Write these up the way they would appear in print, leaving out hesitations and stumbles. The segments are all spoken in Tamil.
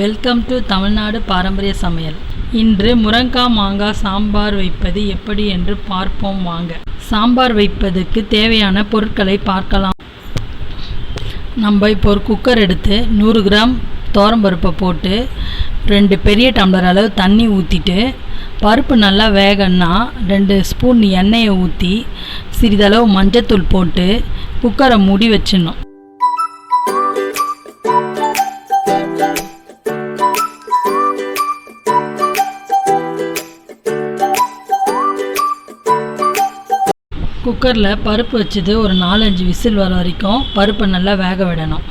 வெல்கம் டு தமிழ்நாடு பாரம்பரிய சமையல். இன்று முருங்கா மாங்காய் சாம்பார் வைப்பது எப்படி என்று பார்ப்போம் வாங்க. சாம்பார் வைப்பதற்கு தேவையான பொருட்களை பார்க்கலாம். நம்ம இப்போ ஒரு குக்கர் எடுத்து 100 கிராம் துவரம்பருப்பை போட்டு 2 பெரிய டம்ளர் அளவு தண்ணி ஊற்றிட்டு பருப்பு நல்லா வேகன்னா 2 ஸ்பூன் எண்ணெயை ஊற்றி சிறிதளவு மஞ்சத்தூள் போட்டு குக்கரை மூடி வச்சிடணும். குக்கரில் பருப்பு வச்சது ஒரு 4-5 விசில் வர வரைக்கும் பருப்பை நல்லா வேக விடணும்.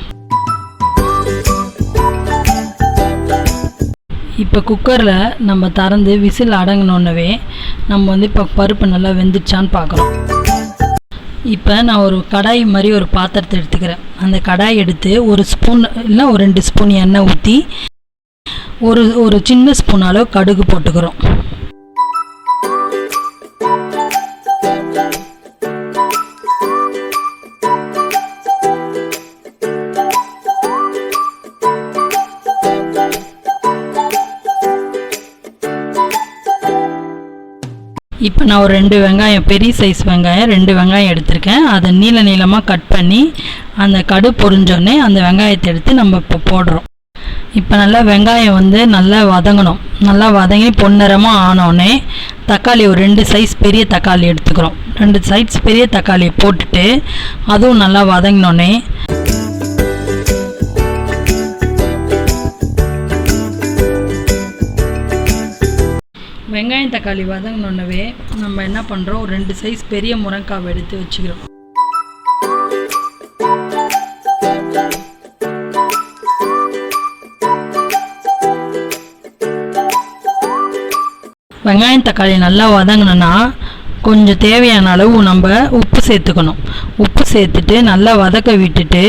இப்போ குக்கரில் நம்ம திறந்து விசில் அடங்கினோன்னவே நம்ம இப்போ பருப்பு நல்லா வெந்துச்சான்னு பார்க்குறோம். இப்போ நான் ஒரு கடாய் மாதிரி ஒரு பாத்திரத்தை எடுத்துக்கிறேன். அந்த கடாய் எடுத்து 1 ஸ்பூன் இல்லை ஒரு 2 ஸ்பூன் எண்ணெய் ஊற்றி ஒரு சின்ன ஸ்பூன் அளவு கடுகு போட்டுக்கிறோம். இப்போ நான் ஒரு 2 வெங்காயம், பெரிய சைஸ் வெங்காயம் 2 வெங்காயம் எடுத்திருக்கேன். அதை நீளமாக கட் பண்ணி அந்த கடு பொரிஞ்சோடனே அந்த வெங்காயத்தை எடுத்து நம்ம இப்போ போடுறோம். இப்போ நல்லா வெங்காயம் நல்லா வதங்கணும். நல்லா வதங்கி பொன்னிறமாக ஆனோடனே தக்காளி ஒரு 2 சைஸ் பெரிய தக்காளி எடுத்துக்கிறோம். 2 சைஸ் பெரிய தக்காளியை போட்டுட்டு அதுவும் நல்லா வதங்கினோடனே வெங்காயம் தக்காளி வதங்கினோன்னவே நம்ம என்ன பண்ணுறோம், ஒரு 2 சைஸ் பெரிய முருங்காவை எடுத்து வச்சுக்கிறோம். வெங்காயம் தக்காளி நல்லா வதங்கினோன்னா கொஞ்சம் தேவையான அளவு நம்ம உப்பு சேர்த்துக்கணும். உப்பு சேர்த்துட்டு நல்லா வதக்க விட்டுட்டு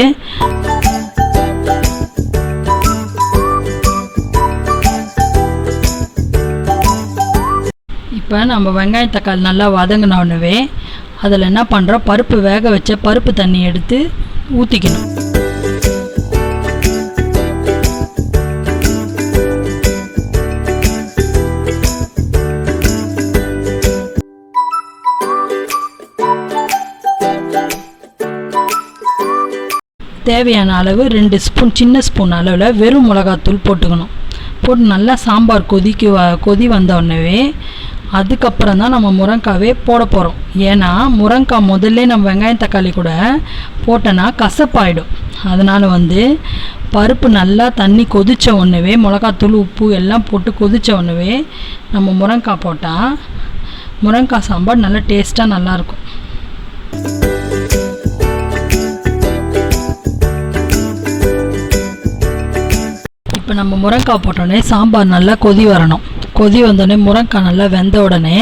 இப்போ நம்ம வெங்காயம் தக்காளி நல்லா வதங்கினோடனே அதில் என்ன பண்ணுறோம், பருப்பு வேக வச்ச பருப்பு தண்ணி எடுத்து ஊற்றிக்கணும். தேவையான அளவு 2 ஸ்பூன் சின்ன ஸ்பூன் அளவில் வெறும் மிளகாத்தூள் போட்டுக்கணும். போட்டு நல்லா சாம்பார் கொதி வந்தோடனே அதுக்கப்புறம் தான் நம்ம முருங்காவே போட போகிறோம். ஏன்னா முருங்காய் முதல்ல நம்ம வெங்காயம் தக்காளி கூட போட்டோன்னா கசப்பாயிடும். அதனால் பருப்பு நல்லா தண்ணி கொதித்த உடனே மிளகாத்தூள் உப்பு எல்லாம் போட்டு கொதித்த உடனே நம்ம முருங்காய் போட்டால் முருங்காய் சாம்பார் நல்லா டேஸ்ட்டாக நல்லாயிருக்கும். இப்போ நம்ம முருங்காய் போட்டோடனே சாம்பார் நல்லா கொதி வரணும். கொதி வந்தோடனே முருங்காய் நல்லா வெந்த உடனே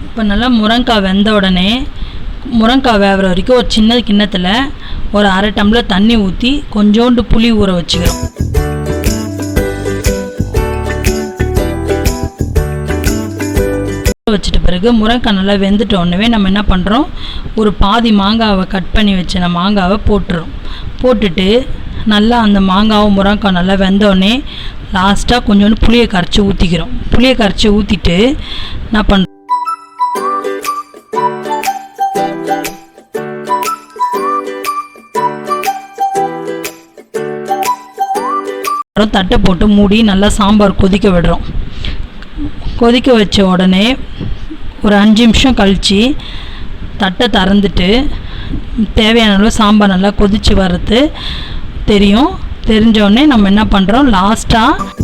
இப்போ நல்லா முருங்காய் வெந்த உடனே முருங்காய் வேகிற வரைக்கும் ஒரு சின்ன கிண்ணத்தில் ஒரு 1/2 டம்ளர் தண்ணி ஊற்றி கொஞ்சோண்டு புளி ஊற வச்சுக்கிறோம். வச்சுட்ட பிறகு முருங்காய் நல்லா வெந்துட்ட உடனே நம்ம என்ன பண்ணுறோம், ஒரு பாதி மாங்காவை கட் பண்ணி வச்ச மாங்காவை போட்டுறோம். போட்டுட்டு நல்லா அந்த மாங்காவும் முருங்காய் நல்லா வெந்தோடனே லாஸ்ட்டாக கொஞ்சோண்டு புளியை கரைச்சி ஊற்றிக்கிறோம். புளியை கரைச்சி ஊற்றிட்டு என்ன பண்ணுறோம், தட்டை போட்டு மூடி நல்லா சாம்பார் கொதிக்க விடுறோம். கொதிக்க வச்ச உடனே ஒரு 5 நிமிஷம் கழித்து தட்டை திறந்துட்டு தேவையான அளவு சாம்பார் நல்லா கொதித்து வர்றது தெரிஞ்சோடனே நம்ம என்ன பண்ணுறோம், லாஸ்ட்டாக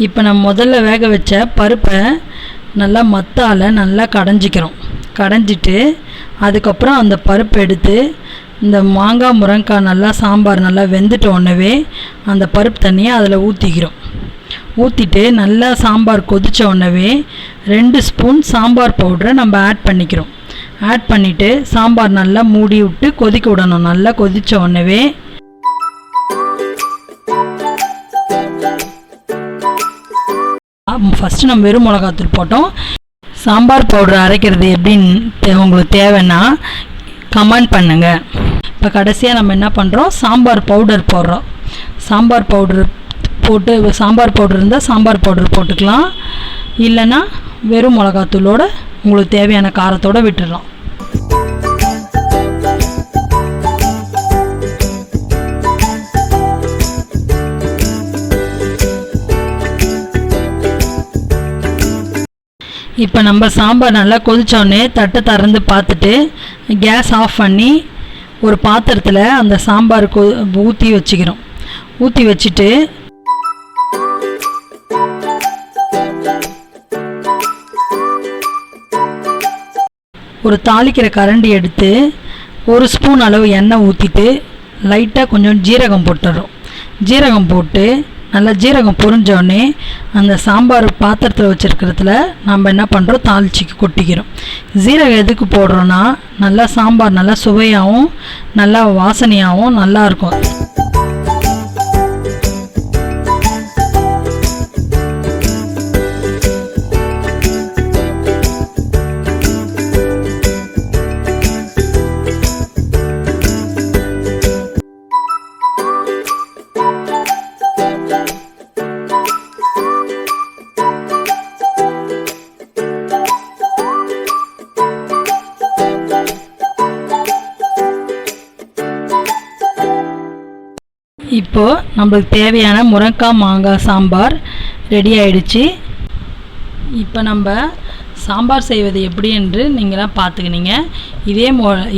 இப்போ நம்ம முதல்ல வேக வச்ச பருப்பை நல்லா மத்தால் நல்லா கடைஞ்சிக்கிறோம். கடைஞ்சிட்டு அதுக்கப்புறம் அந்த பருப்பை எடுத்து இந்த மாங்காய் முருங்கைக்காய் நல்லா சாம்பார் நல்லா வெந்துட்ட உடனே அந்த பருப்பு தண்ணியை அதில் ஊற்றிக்கிறோம். ஊற்றிட்டு நல்லா சாம்பார் கொதித்த உடனே 2 ஸ்பூன் சாம்பார் பவுடரை நம்ம ஆட் பண்ணிக்கிறோம். ஆட் பண்ணிவிட்டு சாம்பார் நல்லா மூடி விட்டு கொதிக்க விடணும். நல்லா கொதித்த உடனே ஃபஸ்ட்டு நம்ம வெறும் மிளகாத்தூள் போட்டோம். சாம்பார் பவுடர் அரைக்கிறது எப்படின்னு உங்களுக்கு தேவைன்னா கமெண்ட் பண்ணுங்கள். இப்போ கடைசியாக நம்ம என்ன பண்ணுறோம், சாம்பார் பவுடர் போடுறோம். சாம்பார் பவுடர் போட்டு சாம்பார் பவுடர் இருந்தால் சாம்பார் பவுடர் போட்டுக்கலாம், இல்லைன்னா வெறும் மிளகாத்தூளோட உங்களுக்கு தேவையான காரத்தோடு விட்டுடலாம். இப்போ நம்ம சாம்பார் நல்லா கொதிச்சோடனே தட்டை திறந்து பார்த்துட்டு கேஸ் ஆஃப் பண்ணி ஒரு பாத்திரத்தில் அந்த சாம்பார் ஊற்றி வச்சுக்கிறோம். ஊற்றி வச்சுட்டு ஒரு தாளிக்கிற கரண்டி எடுத்து 1 ஸ்பூன் அளவு எண்ணெய் ஊற்றிட்டு லைட்டாக கொஞ்சம் ஜீரகம் போட்டுறோம். ஜீரகம் போட்டு நல்லா ஜீரகம் பொரிஞ்சோடனே அந்த சாம்பார் பாத்திரத்தில் வச்சுருக்கிறதுல நம்ம என்ன பண்ணுறோம், தாளிச்சிக்கு கொட்டிக்கிறோம். ஜீரகம் எதுக்கு போடுறோன்னா நல்லா சாம்பார் நல்லா சுவையாகவும் நல்லா வாசனையாகவும் நல்லாயிருக்கும். இப்போது நம்மளுக்கு தேவையான முருங்கைக்காய் மாங்காய் சாம்பார் ரெடி ஆயிடுச்சு. இப்போ நம்ம சாம்பார் செய்வது எப்படி என்று நீங்களாம் பார்த்துக்கினீங்க.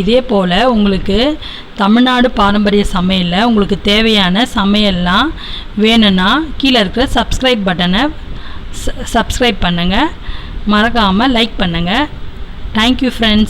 இதே போல் உங்களுக்கு தமிழ்நாடு பாரம்பரிய சமையலில் உங்களுக்கு தேவையான சமையல்லாம் வேணும்னா கீழே இருக்கிற சப்ஸ்கிரைப் பட்டனை சப்ஸ்கிரைப் பண்ணுங்கள், மறக்காமல் லைக் பண்ணுங்கள். Thank you friends.